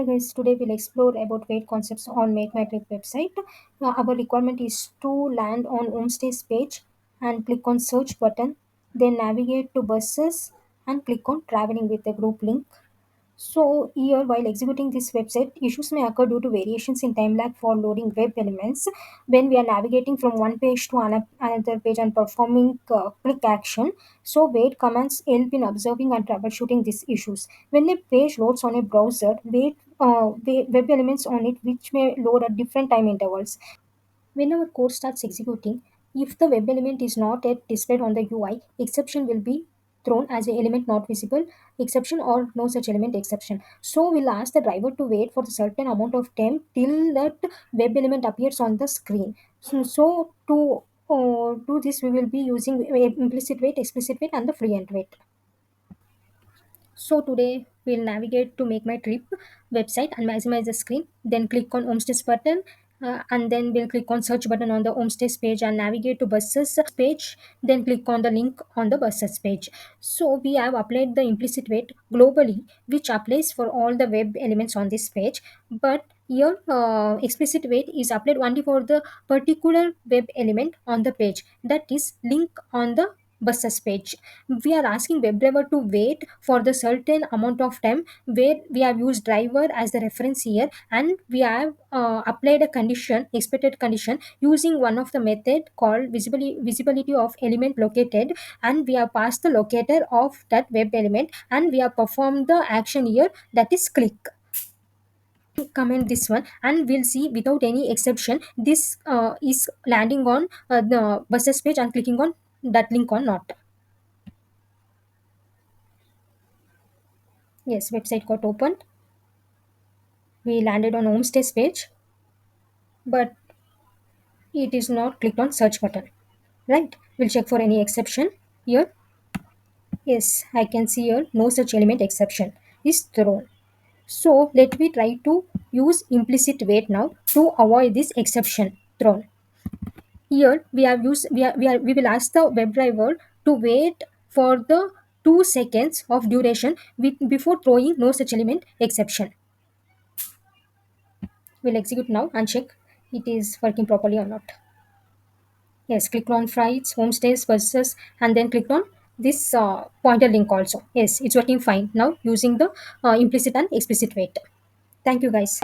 Hi guys, today we'll explore about weight concepts on Make My Trip website. Our requirement is to land on homestays page and click on search button, then navigate to buses and click on traveling with the group link. So here, while executing this website, issues may occur due to variations in time lag for loading web elements when we are navigating from one page to another page and performing click action. So wait commands help in observing and troubleshooting these issues. When a page loads on a browser, web elements on it which may load at different time intervals. When our code starts executing, if the web element is not yet displayed on the UI, exception will be thrown as a element not visible exception or no such element exception. So we'll ask the driver to wait for a certain amount of time till that web element appears on the screen. So to do this, we will be using implicit wait, explicit wait, and the fluent wait. So today we'll navigate to Make My Trip website and maximize the screen. Then click on Homestays button, and then we'll click on search button on the Homestays page and navigate to buses page. Then click on the link on the buses page. So we have applied the implicit weight globally, which applies for all the web elements on this page. But here, explicit weight is applied only for the particular web element on the page. That is link on the buses page. We are asking WebDriver to wait for the certain amount of time where we have used driver as the reference here, and we have applied a condition, expected condition, using one of the method called visibility of element located, and we have passed the locator of that web element, and we have performed the action here, that is click. Comment this one and we'll see without any exception this is landing on the buses page and clicking on that link or not. Yes, website got opened. We landed on homestays page, but it is not clicked on search button. Right? We'll check for any exception here. Yes, I can see here no such element exception is thrown. So let me try to use implicit wait now to avoid this exception thrown. Here we have used we will ask the WebDriver to wait for the 2 seconds of duration before throwing no such element exception. We'll execute now and check it is working properly or not. Yes, click on flights, homestays, buses, and then click on this pointer link also. Yes, it's working fine now using the implicit and explicit weight. Thank you, guys.